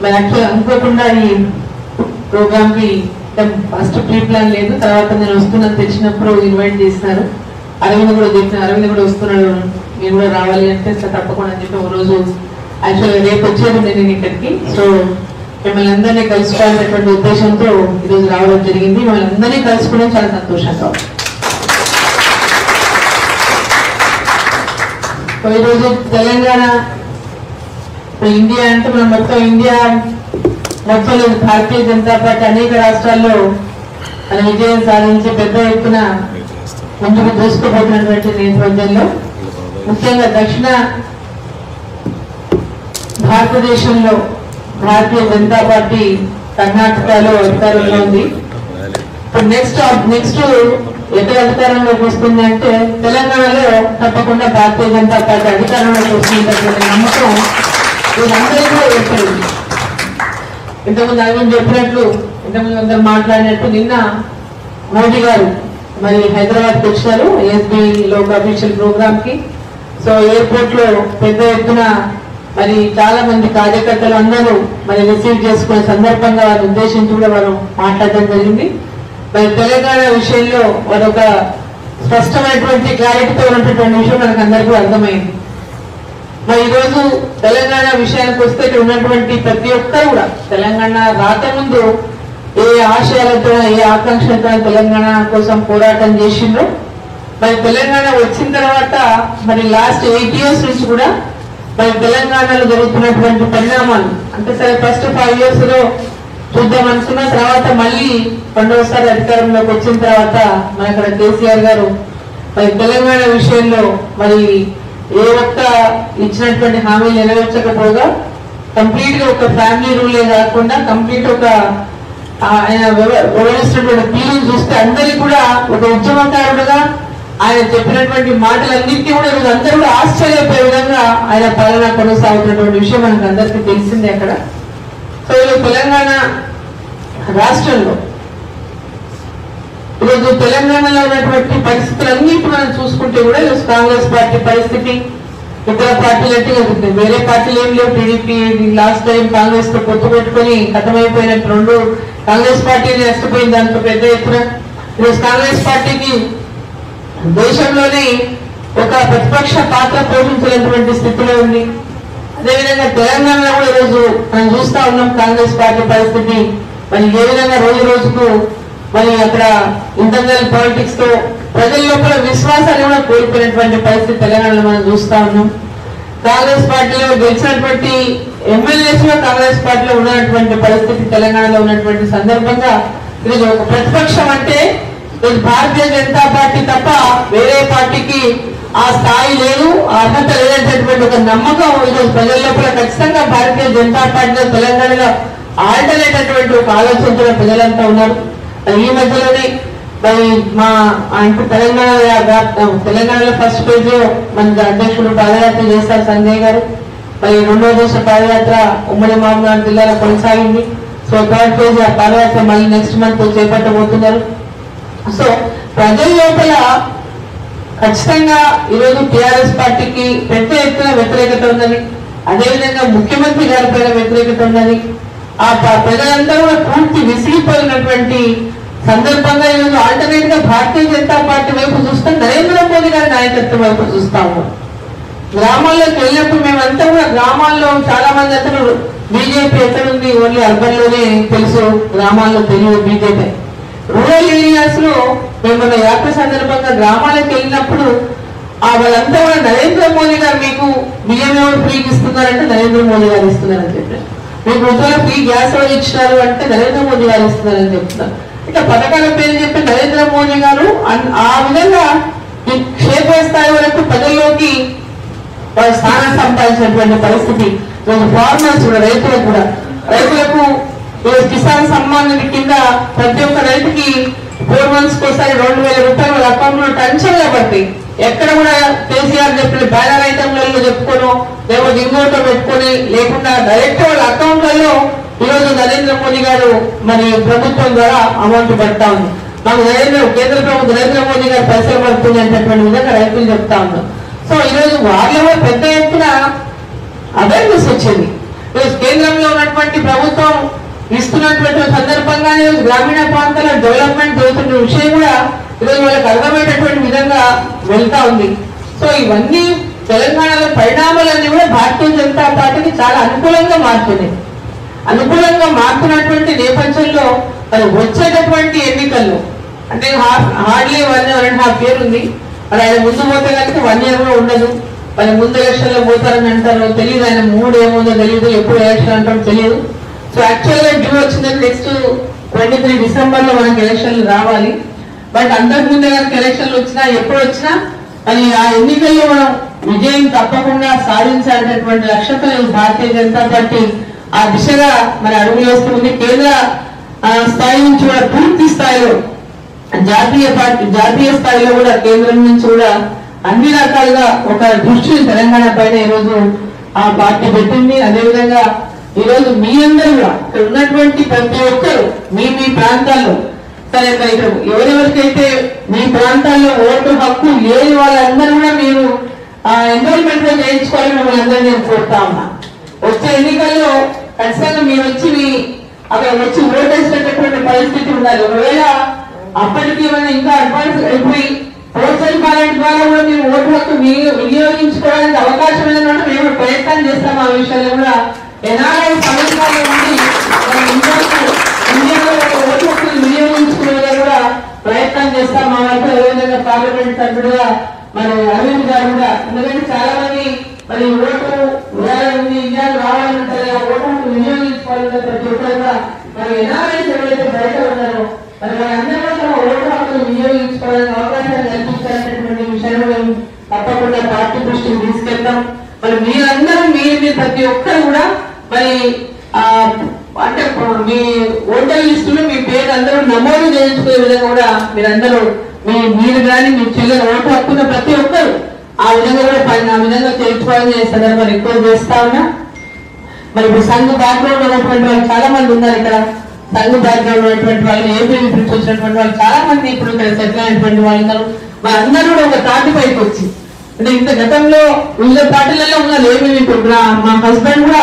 మరి యాక్చువల్ అనుకోకుండా ఈ ప్రోగ్రామ్ కి ఫస్ట్ ప్రీ ప్లాన్ లేదు, తర్వాత నేను వస్తున్నాను తెచ్చినప్పుడు ఇన్వైట్ చేసినారు. అరవింద్ కూడా చెప్పిన, అరవింద్ కూడా వస్తున్నాడు మీరు కూడా రావాలి అంటే తప్పకుండా అని చెప్పి ఒక రోజు యాక్చువల్గా రేపు వచ్చేది నేను ఇక్కడికి. సో మిమ్మల్ని అందరినీ కలుసుకోవాలనేటువంటి ఉద్దేశంతో ఈరోజు రావడం జరిగింది. మిమ్మల్ని అందరినీ కలుసుకోవడం చాలా సంతోషంగా. ఈరోజు తెలంగాణ ఇండియా అంటే మనం మొత్తం ఇండియా మొత్తంలో భారతీయ జనతా పార్టీ అనేక రాష్ట్రాల్లో మన విజయం సాధించి పెద్ద ఎత్తున ముందుకు దూసుకుపోతున్నటువంటి నేపథ్యంలో ముఖ్యంగా దక్షిణ భారతదేశంలో భారతీయ జనతా పార్టీ కర్ణాటకలో అధికారంలో ఉంది. ఇప్పుడు నెక్స్ట్ ఎక్కడ అధికారంలోకి వస్తుంది అంటే తెలంగాణలో తప్పకుండా భారతీయ జనతా పార్టీ అధికారంలోకి వస్తుందనే నమ్మకం వీళ్ళందరికీ కూడా ఏర్పడింది. ఇంతకుముందు అరవింద్ చెప్పినట్లు, ఇంతకుముందు అందరూ మాట్లాడినట్టు నిన్న మోడీ గారు మరి హైదరాబాద్కి వచ్చారు ఎస్బీలో ఒక అఫీషియల్ ప్రోగ్రామ్ కి. సో ఎయిర్పోర్ట్ లో పెద్ద ఎత్తున మరి చాలా మంది కార్యకర్తలు అందరూ మరి రిసీవ్ చేసుకునే సందర్భంగా వారిని ఉద్దేశించి కూడా వారు మాట్లాడడం జరిగింది. మరి తెలంగాణ విషయంలో వారు ఒక స్పష్టమైనటువంటి క్లారిటీతో ఉన్నటువంటి విషయం మనకు అందరికీ అర్థమైంది. మరి ఈరోజు తెలంగాణ విషయానికి వస్తే ఇక్కడ ఉన్నటువంటి ప్రతి ఒక్కరు కూడా తెలంగాణ రాకముందు ఏ ఆశయాలతో ఏ ఆకాంక్షలతో తెలంగాణ కోసం పోరాటం చేసిండ్రో, మరి తెలంగాణ వచ్చిన తర్వాత మరి లాస్ట్ 8 years నుంచి కూడా మరి తెలంగాణలో జరుగుతున్నటువంటి పరిణామాలు అంటే సరే ఫస్ట్ 5 years లో చూద్దాం అనుకున్న తర్వాత మళ్ళీ 2వసారి అధికారంలోకి వచ్చిన తర్వాత మరి అక్కడ కేసీఆర్ గారు మరి తెలంగాణ విషయంలో మరి ఏ ఒక్క ఇచ్చినటువంటి హామీలు నెరవేర్చకపోగా కంప్లీట్ గా ఒక ఫ్యామిలీ రూలే కాకుండా కంప్లీట్ ఒక ఆయన వివరిస్తున్నటువంటి తీరును చూస్తే అందరికీ కూడా ఒక ఉద్యమకారుడుగా ఆయన చెప్పినటువంటి మాటలన్నింటినీ కూడా ఈరోజు అందరూ కూడా ఆశ్చర్యపోయే విధంగా ఆయన పాలన కొనసాగుతున్నటువంటి విషయం మనకు అందరికీ తెలిసిందే అక్కడ. సో ఈరోజు తెలంగాణ రాష్ట్రంలో ఈరోజు తెలంగాణలో ఉన్నటువంటి పరిస్థితులన్నింటి మనం చూసుకుంటే కూడా ఈరోజు కాంగ్రెస్ పార్టీ పరిస్థితి ఇతర పార్టీలంటే వేరే పార్టీలు ఏం లేవు. టీడీపీ లాస్ట్ టైం కాంగ్రెస్ తో పొత్తు పెట్టుకుని ఖతమైపోయినట్టు 2 కాంగ్రెస్ పార్టీని నష్టపోయింది. దాంతో పెద్ద ఎత్తున ఈరోజు కాంగ్రెస్ పార్టీకి దేశంలోనే ఒక ప్రతిపక్ష పాత్ర పోషించినటువంటి స్థితిలో ఉంది. అదేవిధంగా తెలంగాణలో కూడా ఈరోజు మనం చూస్తా ఉన్నాం కాంగ్రెస్ పార్టీ పరిస్థితి మరి ఏ విధంగా రోజు రోజుకు మరి అక్కడ ఇంటర్నల్ పాలిటిక్స్ తో ప్రజల లోపల విశ్వాసాన్ని కూడా కోల్పోయినటువంటి పరిస్థితి తెలంగాణలో మనం చూస్తా ఉన్నాం. కాంగ్రెస్ పార్టీలో గెలిచినటువంటి ఎమ్మెల్యేస్ లో కాంగ్రెస్ పార్టీలో ఉన్నటువంటి పరిస్థితి తెలంగాణలో ఉన్నటువంటి సందర్భంగా ఈరోజు ఒక ప్రతిపక్షం అంటే భారతీయ జనతా పార్టీ తప్ప వేరే పార్టీకి ఆ స్థాయి లేదు, అర్హత లేనటువంటి ఒక నమ్మకం ఈరోజు ప్రజల లోపల ఖచ్చితంగా భారతీయ జనతా పార్టీలో తెలంగాణలో ఆల్టర్నేట్ అటువంటి ఒక ఆలోచనతో ప్రజలంతా ఉన్నారు. ఈ మధ్యలోనే మరి మా అంటే తెలంగాణలో ఫస్ట్ పేజ్ లో మన అధ్యక్షుడు పాదయాత్ర చేస్తారు సంజయ్ గారు. మరి 2వ దశ పాదయాత్ర ఉమ్మడి మహబూబ్నగర్ జిల్లాలో కొనసాగింది. సో 3rd phase ఆ పాదయాత్ర మళ్ళీ నెక్స్ట్ మంత్ చేపట్టబోతున్నారు. సో ప్రజల లోపల ఖచ్చితంగా ఈరోజు టీఆర్ఎస్ పార్టీకి పెద్ద ఎత్తున వ్యతిరేకత ఉందని, అదేవిధంగా ముఖ్యమంత్రి గారి పైన వ్యతిరేకత ఉందని ఆ ప్రజలంతా కూడా పూర్తి విసిగిపోయినటువంటి సందర్భంగా ఈరోజు ఆల్టర్నేట్ గా భారతీయ జనతా పార్టీ వైపు చూస్తాం, నరేంద్ర మోదీ గారి నాయకత్వం వైపు చూస్తాము. గ్రామాల్లోకి వెళ్ళినప్పుడు మేమంతా కూడా గ్రామాల్లో చాలా మంది అతను బీజేపీ ఎక్కడుంది ఓన్లీ అర్బన్ లోనే తెలుసు, గ్రామాల్లో తెలియదు బీజేపీ. రూరల్ ఏరియాస్ లో మేము యాత్ర సందర్భంగా గ్రామాలకు వెళ్ళినప్పుడు వాళ్ళంతా కూడా నరేంద్ర మోదీ గారు మీకు బియ్యం ఎవరు ఫ్రీకి ఇస్తున్నారంటే నరేంద్ర మోదీ గారు ఇస్తున్నారని చెప్పారు. మీకు వృద్ధుల ఫ్రీ గ్యాస్ ఎవరు ఇచ్చినారు అంటే నరేంద్ర మోదీ గారు ఇస్తున్నారని చెప్తున్నారు. ఇట్లా పథకాల పేరు చెప్పి నరేంద్ర మోదీ గారు ఆ విధంగా క్షేత్రస్థాయి వరకు ప్రజల్లోకి వారి స్థానం సంపాదించినటువంటి పరిస్థితి. ఫార్మర్స్ కూడా రైతులకు కిసాన్ సమ్మాన్ నిధి కింద ప్రతి ఒక్క రైతుకి 4 months ఒకసారి 2,000 రూపాయలు వాళ్ళ అకౌంట్ లో టెన్షన్ పడతాయి. ఎక్కడ కూడా కేసీఆర్ చెప్పిన బ్యానర్ ఐటమ్లలో చెప్పుకోను లేకపోతే ఇంకోటో పెట్టుకొని లేకుండా డైరెక్ట్ వాళ్ళ అకౌంట్లలో ఈరోజు నరేంద్ర మోదీ గారు మరి ప్రభుత్వం ద్వారా అమౌంట్ పెడతా ఉంది. మాకు కేంద్ర ప్రభుత్వం నరేంద్ర మోదీ గారు పైసలు పడుతుంది అనేటటువంటి విధంగా రైతులు చెప్తా ఉన్నారు. సో ఈరోజు వాళ్ళలో పెద్ద ఎత్తున అవేర్నెస్ వచ్చింది. కేంద్రంలో ఉన్నటువంటి ప్రభుత్వం ఇస్తున్నటువంటి సందర్భంగానే గ్రామీణ ప్రాంతాల డెవలప్మెంట్ జరుగుతున్న విషయం కూడా ఈరోజు వాళ్ళకి అర్థమయ్యేటటువంటి విధంగా వెళ్తా ఉంది. సో ఇవన్నీ తెలంగాణలో పరిణామాలన్నీ కూడా భారతీయ జనతా పార్టీకి చాలా అనుకూలంగా మారుతున్నాయి. అనుకూలంగా మారుతున్నటువంటి నేపథ్యంలో మరి వచ్చేటటువంటి ఎన్నికల్లో అంటే హార్డ్లీ 1.5 year ఉంది. మరి ఆయన ముందు పోతే కనుక 1 year కూడా ఉండదు. మరి ముందు ఎలక్షన్ లో పోతారని అంటారు తెలియదు, ఆయన మూడు ఏముందో తెలియదు, ఎప్పుడు ఎలక్షన్ అంటారో తెలియదు. సో యాక్చువల్ గా డ్యూ వచ్చిందని నెక్స్ట్ 23 December లో మనకి ఎలక్షన్లు రావాలి. బట్ అంతకుముందే కనుక ఎలక్షన్లు వచ్చినా ఎప్పుడు వచ్చినా మరి ఆ ఎన్నికల్లో మనం విజయం తప్పకుండా సాధించాలనేటువంటి లక్ష్యంతో భారతీయ జనతా పార్టీ ఆ దిశగా మరి అడుగులు వేస్తుంది. కేంద్ర స్థాయి నుంచి కూడా పూర్తి స్థాయిలో జాతీయ స్థాయిలో కూడా కేంద్రం నుంచి కూడా అన్ని రకాలుగా ఒక దృష్టిని తెలంగాణ పైన ఈరోజు ఆ పార్టీ పెట్టింది. అదేవిధంగా ఈరోజు మీ అందరూ కూడా ఇక్కడ ఉన్నటువంటి ప్రతి ఒక్కరు మీ ప్రాంతాల్లో సరే మరి ఇక్కడ ఎవరెవరికైతే మీ ప్రాంతాల్లో ఓటు హక్కు లేని వాళ్ళందరూ కూడా మీరు ఎన్రోల్మెంట్ లో చేయించుకోవాలని మిమ్మల్ని అందరూ నేను కోరుతా ఉన్నా. వచ్చే ఎన్నికల్లో ఖచ్చితంగా మీరు వచ్చి అక్కడ వచ్చి ఓటేసేటటువంటి పరిస్థితి ఉండాలి. ఒకవేళ అప్పటికి ఏమైనా ఇంకా అడ్వాన్స్ అయిపోయి పోస్టల్ బ్యాలెట్ ద్వారా కూడా మీరు ఓటు హక్కు వినియోగించుకోవడానికి అవకాశం ఏదైనా మేము ప్రయత్నం చేస్తాం. ఆ విషయాల్లో కూడా ఎన్ఆర్ఐ సమస్యలు ఉండి ఇండియాలో ఓటు హక్కులు వినియోగించుకునేలా కూడా ప్రయత్నం చేస్తాం. మా వరకు అదేవిధంగా పార్లమెంట్ సభ్యుడుగా మరి అరవింద్ గారు కూడా, ఎందుకంటే చాలా మంది మరి ఓటు ఇండియాలో రావాలంటే ఆ ఓటు హక్కు వినియోగించుకోవాలంటే ప్రతి ఒక్కరుగా మరి ఎన్ఆర్ఐస్ ఎవరైతే బయట ఉన్నారో మరి వాళ్ళందరూ కూడా తమ ఓటు హక్కులు వినియోగించుకోవడానికి అవకాశాలు కల్పించాలనేటువంటి విషయాన్ని మేము తప్పకుండా పార్టీ దృష్టికి తీసుకెళ్తాం. మరి మీరందరూ మీ ప్రతి ఒక్కరు కూడా మరి అంటే మీ ఓటర్ లిస్టులో మీ పేరు అందరూ నమోదు చేయించుకునే విధంగా కూడా మీరందరూ మీరు కానీ మీ చెల్లెలు ఓటు హక్కున్న ప్రతి ఒక్కరు ఆ విధంగా కూడా ఆ విధంగా చేయించుకోవాలని సందర్భాలు ఎక్కువ చేస్తా ఉన్నా. మరి ఇప్పుడు సంఘ బ్యాక్గ్రౌండ్ ఉన్నటువంటి వాళ్ళు చాలా మంది ఉన్నారు. ఇక్కడ సంఘ బ్యాక్గ్రౌండ్ ఉన్నటువంటి వాళ్ళు, ఏపీ నుంచి వచ్చినటువంటి వాళ్ళు చాలా మంది ఇప్పుడు ఇక్కడ సెటిల్ అయినటువంటి వాళ్ళు ఉన్నారు. మరి అందరూ కూడా ఒక తాటి పైకి వచ్చి అంటే ఇంత గతంలో వివిధ పార్టీలలో ఉన్నారు. ఏమీ ఇప్పుడు మా హస్బెండ్ కూడా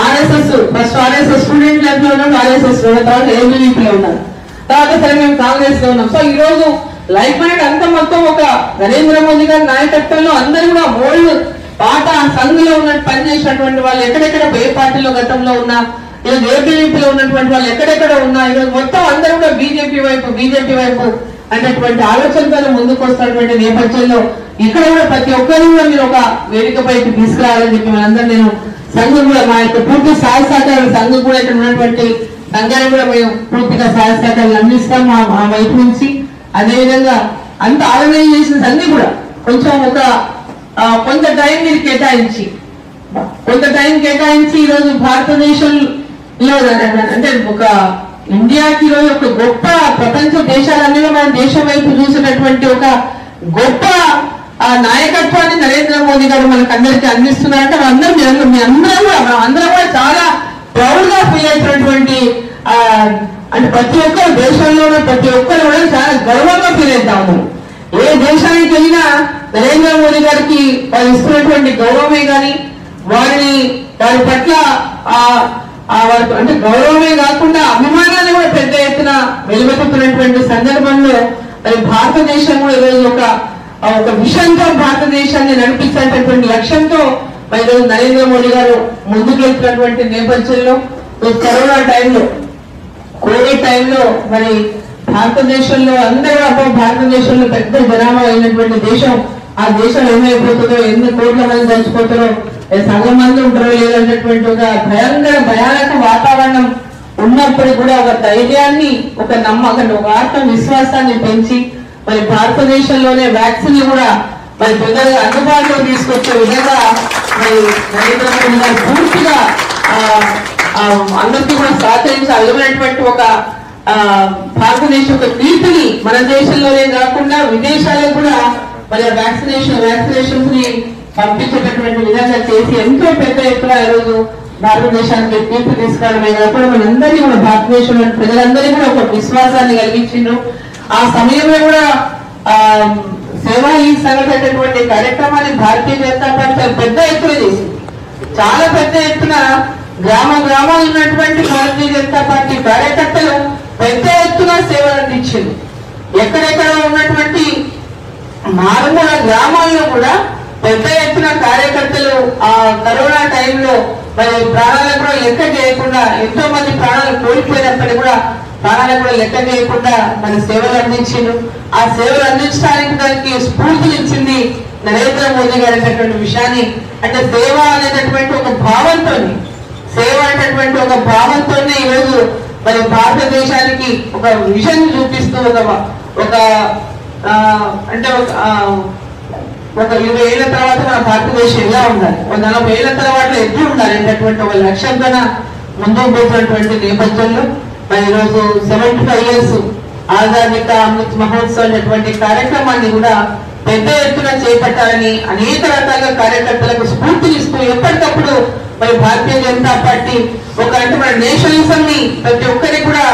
RSS first RSS student life లో ఉన్నాడు, RSS లో తర్వాత ABVP లో ఉన్నారు, తర్వాత సరే మేము కాంగ్రెస్ లో ఉన్నాం. సో ఈ రోజు లైఫ్ మైండ్ అంతా మొత్తం ఒక నరేంద్ర మోదీ గారి నాయకత్వంలో అందరూ కూడా ఓల్డ్ పాత సంఘంలో ఉన్న పనిచేసినటువంటి వాళ్ళు ఎక్కడెక్కడ ఏ పార్టీలో గతంలో ఉన్నా, ఈరోజు ABVP లో ఉన్నటువంటి వాళ్ళు ఎక్కడెక్కడ ఉన్నా, ఈరోజు మొత్తం అందరూ కూడా బీజేపీ వైపు అనేటువంటి ఆలోచనతో ముందుకు వస్తున్నటువంటి నేపథ్యంలో ఇక్కడ కూడా ప్రతి ఒక్కరు కూడా మీరు ఒక వేదికపైకి తీసుకురావాలని చెప్పి మనందరూ నేను సంఘం కూడా మా యొక్క పూర్తి సహాయ సహకారాలు సంఘం కూడా ఇక్కడ ఉన్నటువంటి సంఘాన్ని కూడా మేము పూర్తిగా సహాయ సహకారాలు అందిస్తాం మా వైపు నుంచి. అదేవిధంగా అంత ఆర్గనైజ్ చేసిన సంఘం కూడా కొంచెం కొంత టైం మీరు కేటాయించి ఈరోజు భారతదేశంలో అంటే ఒక ఇండియాకి ఈరోజు ఒక గొప్ప ప్రపంచ దేశాలన్నీ మన దేశం వైపు చూసినటువంటి ఒక గొప్ప నాయకత్వాన్ని నరేంద్ర మోదీ గారు మనకు అందరికీ అందిస్తున్నారంటే అందరం కూడా చాలా ప్రౌడ్ గా ఫీల్ అయినటువంటి అంటే ప్రతి ఒక్కరు దేశంలో ప్రతి ఒక్కరు కూడా చాలా గర్వంగా ఫీల్ అవుతా ఉన్నారు. ఏ దేశానికి వెళ్ళినా నరేంద్ర మోదీ గారికి వాళ్ళు ఇస్తున్నటువంటి గౌరవమే కానీ వారి పట్ల అంటే గౌరవమే కాకుండా అభిమానాన్ని కూడా పెద్ద ఎత్తున వెలువెత్తుతున్నటువంటి సందర్భంలో మరి భారతదేశం కూడా ఈరోజు ఒక విషయంతో భారతదేశాన్ని నడిపించేటటువంటి లక్ష్యంతో మరి ఈరోజు నరేంద్ర మోడీ గారు ముందుకు వెళ్తున్నటువంటి నేపథ్యంలో కరోనా టైంలో కోవిడ్ టైంలో మరి భారతదేశంలో అందరూ భారతదేశంలో పెద్ద జనాభా అయినటువంటి దేశం, ఆ దేశం ఏమైపోతుందో, ఎన్ని కోట్ల మంది చచ్చిపోతారో, సగం మంది ఉంటారో లేదన్నటువంటి ఒక భయానక వాతావరణం ఉన్నప్పుడు కూడా ఒక ధైర్యాన్ని, ఒక నమ్మకం, ఒక ఆత్మవిశ్వాసాన్ని పెంచి మరి భారతదేశంలోనే వ్యాక్సిన్ కూడా మరి పెద్దగా అందుబాటులో తీసుకొచ్చే విధంగా మరి నరేంద్ర మోడీ గారు పూర్తిగా అందరికీ కూడా సహకరించి అలమైనటువంటి ఒక భారతదేశం ఒక కీర్తిని మన దేశంలోనే కాకుండా విదేశాలకు కూడా మరి వ్యాక్సినేషన్స్ ని పంపించేటటువంటి విధంగా చేసి ఎంతో పెద్ద ఎత్తున ఈరోజు భారతదేశానికి కీర్తి తీసుకురావడమే కాకుండా మనందరినీ కూడా భారతదేశంలో ప్రజలందరికీ కూడా ఒక విశ్వాసాన్ని కలిగించిండ్రు. ఆ సమయంలో కూడా సేవా ఈ సంఘటనటువంటి కార్యక్రమాన్ని భారతీయ జనతా పార్టీ పెద్ద ఎత్తున చేసింది. చాలా పెద్ద ఎత్తున గ్రామాలు ఉన్నటువంటి భారతీయ జనతా పార్టీ కార్యకర్తలు పెద్ద ఎత్తున సేవలు అందించింది. ఎక్కడెక్కడ ఉన్నటువంటి మారుమూల గ్రామాల్లో కూడా పెద్ద ఎత్తున కార్యకర్తలు ఆ కరోనా టైంలో మరి ప్రాణాలకు కూడా లెక్క చేయకుండా, ఎంతో మంది ప్రాణాలు కోల్పోయినప్పటికీ కూడా ప్రాణాలకు కూడా లెక్క చేయకుండా మన సేవలు అందించిండ్రు. ఆ సేవలు అందించడానికి దానికి స్ఫూర్తినిచ్చింది నరేంద్ర మోదీ గారు అనేటటువంటి విషయాన్ని, అంటే సేవ అనేటటువంటి ఒక భావంతోనే ఈరోజు మరి భారతదేశానికి ఒక విజన్ చూపిస్తూ ఒక 20 ఏళ్ల తర్వాత మన భారతదేశం ఎలా ఉండాలి, ఒక 40 ఏళ్ల తర్వాత ఎప్పుడు ఉండాలి అనేటటువంటి ఒక లక్ష్యంతో ముందుకు పోతున్నటువంటి నేపథ్యంలో మరి ఈరోజు 75 years ఆజాదీ కా అమృత్ మహోత్సవ్ అనేటువంటి కార్యక్రమాన్ని కూడా పెద్ద ఎత్తున చేపట్టాలని అనేక రకాలుగా కార్యకర్తలకు స్ఫూర్తినిస్తూ ఎప్పటికప్పుడు మరి భారతీయ జనతా పార్టీ అంటే మన నేషనలిజం ని ప్రతి ఒక్కరికి కూడా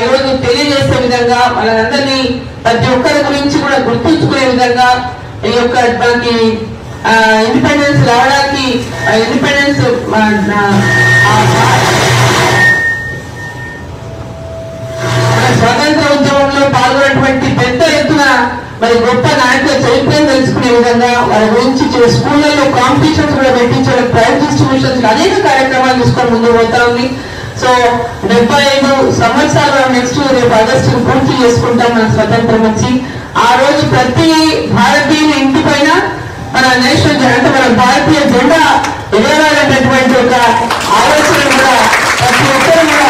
ఈరోజు తెలియజేసే విధంగా, వాళ్ళందరినీ ప్రతి ఒక్కరి గురించి కూడా గుర్తుంచుకునే విధంగా ఈ యొక్క దానికి ఇండిపెండెన్స్ రావడానికి ఇండిపెండెన్స్ స్వాతంత్ర ఉద్యమంలో పాల్గొన్నటువంటి పెద్ద ఎత్తున మరి గొప్ప నాయకుల చరిత్రను తెలుసుకునే విధంగా వాళ్ళ గురించి స్కూళ్ళలో కాంపిటీషన్స్ కూడా పెట్టించడం, ప్రైజ్ డిస్ట్రిబ్యూషన్స్ అనేక కార్యక్రమాలు తీసుకొని ముందుకు పోతా ఉంది. సో 75 సంవత్సరాలు నెక్స్ట్ రేపు ఆగస్టు పూర్తి చేసుకుంటాం మన స్వతంత్రం వచ్చి. ఆ రోజు ప్రతి భారతీయుల ఇంటి పైన మన నేషనల్ అంటే మన భారతీయ జెండా ఎగరవేయాలనేటువంటి ఒక ఆలోచన కూడా ప్రతి ఒక్కరు కూడా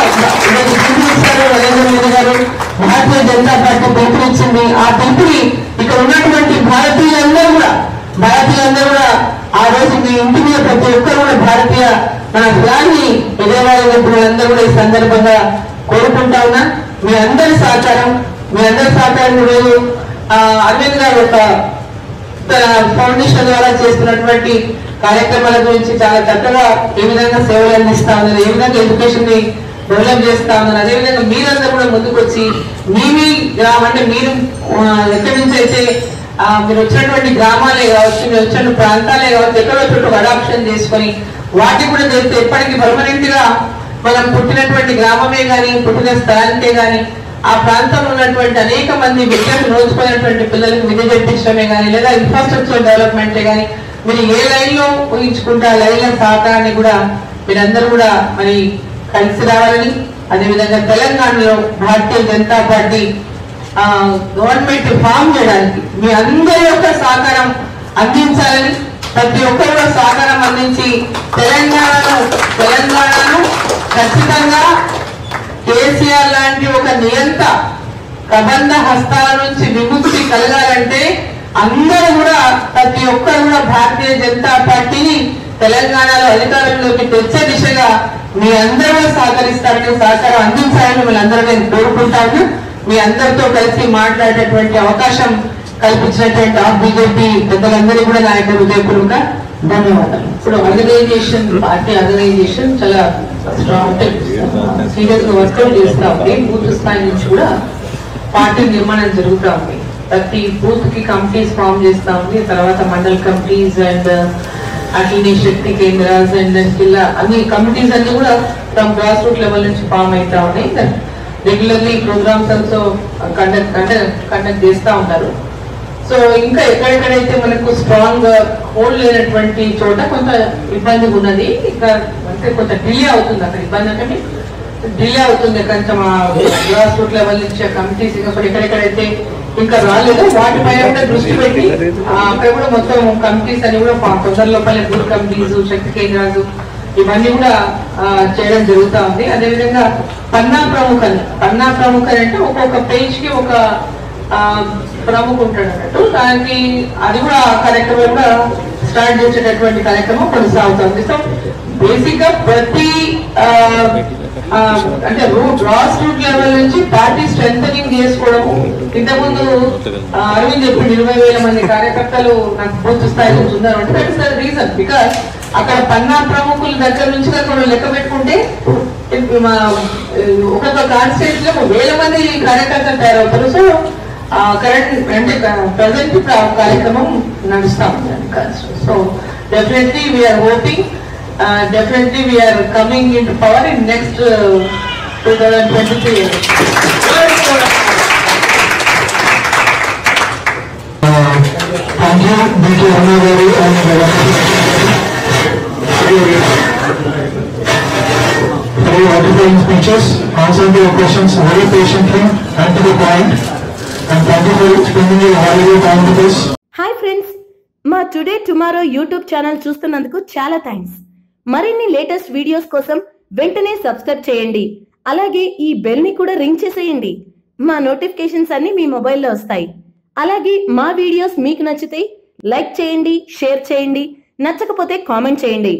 నరేంద్ర మోదీ గారు భారతీయ జనతా పార్టీ పిలుపునిచ్చింది. ఆ పిలుపుని ఇక్కడ ఉన్నటువంటి భారతీయులందరూ కూడా ఆ రోజు మీ ఇంటి మీద ప్రతి ఒక్కరు కూడా భారతీయ మన ఫ్లాగ్ని ఎగరవేయాలని అందరూ కూడా ఈ సందర్భంగా కోరుకుంటా ఉన్నా. మీ అందరి సహకారం ఈరోజు అరవింద్ గారు ఒక ఫౌండేషన్ ద్వారా చేస్తున్నటువంటి కార్యక్రమాల గురించి చాలా చక్కగా ఏ విధంగా సేవలు అందిస్తా ఉన్నారు, ఏ విధంగా ఎడ్యుకేషన్ ని డెవలప్ చేస్తా ఉన్నారు. అదేవిధంగా మీరందరూ కూడా ముందుకు వచ్చి అంటే మీరు ఎక్కడి నుంచి అయితే మీరు వచ్చినటువంటి గ్రామాలే కావచ్చు, మీరు వచ్చిన ప్రాంతాలే కావచ్చు, ఎక్కడో చోటు అడాప్షన్ చేసుకొని వాటిని కూడా చేస్తే ఎప్పటికీ పర్మనెంట్ గా మనం పుట్టినటువంటి గ్రామమే కానీ, పుట్టిన స్థలానికే కానీ, ఆ ప్రాంతంలో ఉన్నటువంటి అనేక మంది విద్యను నోచుకున్నటువంటి పిల్లలకు విద్య చెప్పించడమే కానీ, లేదా ఇన్ఫ్రాస్ట్రక్చర్ డెవలప్మెంటే కానీ, మీరు ఏ లైన్ లో ఊహించుకుంటే ఆ లైన్ల సహకారాన్ని కూడా మీరందరూ కూడా మరి కలిసి రావాలని, అదేవిధంగా తెలంగాణలో Bharatiya Janata party government form చేయడానికి మీ అందరి యొక్క సహకారం అందించాలని, ప్రతి ఒక్కరు కూడా సహకారం అందించి తెలంగాణను ఖచ్చితంగా కేసీఆర్ లాంటి ఒక నియంత ప్రబంధ హస్తాల నుంచి విముక్తి కలగాలంటే అందరూ కూడా ప్రతి ఒక్కరు కూడా భారతీయ జనతా పార్టీని తెలంగాణలో అధికారంలోకి తెచ్చే దిశగా మీ అందరూ సహకరిస్తారని, సహకారం అందించాలని వీళ్ళందరూ నేను కోరుకుంటాను. మీ అందరితో కలిసి మాట్లాడేటటువంటి అవకాశం కల్పించినటువంటి బీజేపీ పెద్దలందరికీ కూడా నా యొక్క హృదయపూర్వక ధన్యవాదాలు. ఇప్పుడు పార్టీ ఆర్గనైజేషన్ చాలా స్ట్రాంగ్ సీరియస్ గా వర్కౌట్ చేస్తా ఉంది. బూత్ స్థాయి నుంచి కూడా పార్టీ నిర్మాణం జరుగుతూ ఉంది. ప్రతి బూత్ కి కమిటీస్ ఫామ్ చేస్తా ఉంది. తర్వాత మండల్ కమిటీస్ అండ్ అట్లనే శక్తి కేంద్రాస్ అండ్ జిల్లా అన్ని కమిటీస్ అన్ని కూడా ఫ్రమ్ గ్రాస్ రూట్ లెవెల్ నుంచి ఫామ్ అవుతా ఉన్నాయి. రెగ్యులర్లీ ప్రోగ్రామ్స్ ఆల్సో కండక్ట్ చేస్తూ ఉంటారు. సో ఇంకా ఎక్కడెక్కడైతే మనకు స్ట్రాంగ్ హోల్డ్ లేనటువంటి చోట కొంత ఇబ్బంది ఉన్నది. ఇంకా అంటే కొంత డిలే అవుతుంది. అక్కడ ఇబ్బంది అంటే డిలే అవుతుంది. కొంచెం గ్రాస్ రూట్ లెవెల్ నుంచి కమిటీస్ ఇంకా ఎక్కడెక్కడైతే ఇంకా రాలేదు వాటిపైన కూడా దృష్టి పెట్టి అక్కడ కూడా మొత్తం కమిటీస్ అని కూడా తొందరలో బూత్ కమిటీస్, శక్తి కేంద్రాలు ఇవన్నీ కూడా చేయడం జరుగుతూ ఉంది. అదేవిధంగా పన్నా ప్రముఖని అంటే ఒక్కొక్క పేజ్ కి ఒక ప్రముఖ ఉంటాడు అన్నట్టు. దానికి అది కూడా కార్యక్రమం కూడా స్టార్ట్ చేసేటటువంటి కార్యక్రమం కొనసాగుతుంది. సో బేసిక్ గా ప్రతి అంటే గ్రాస్ రూట్ లెవెల్ నుంచి పార్టీ స్ట్రెంథనింగ్ చేసుకోవడము. ఇంతకుముందు అరవింద్ చెప్పిన 20,000 మంది కార్యకర్తలు నాకు పూర్తి స్థాయిలో ఉన్నారు అంటే that is the reason. Because అక్కడ పన్నా ప్రముఖుల దగ్గర నుంచి మనం లెక్క పెట్టుకుంటే ఒక్కొక్క కాన్స్టిట్యూన్సీ లో 1,000 మంది కార్యకర్తలు తయారవుతారు. సో కరెంట్ అంటే ప్రజెంట్ కార్యక్రమం నడుస్తా ఉంది. So definitely we are hoping definitely we are coming into power in next 2023. Thank you, D.K. Annagari and very edifying speeches, answering your questions very patiently and to the point. And thank you for spending your valuable time with us. Hi friends, మా today tomorrow YouTube channel చూస్తున్నందుకు చాలా thanks. మరిన్ని latest videos కోసం వెంటనే subscribe చేయండి. అలాగే ఈ bell ని కూడా రింగ్ చేసేయండి. మా నోటిఫికేషన్స్ అన్ని మీ మొబైల్లో వస్తాయి. అలాగే మా వీడియోస్ మీకు నచ్చితే లైక్ చేయండి, షేర్ చేయండి, నచ్చకపోతే కామెంట్ చేయండి.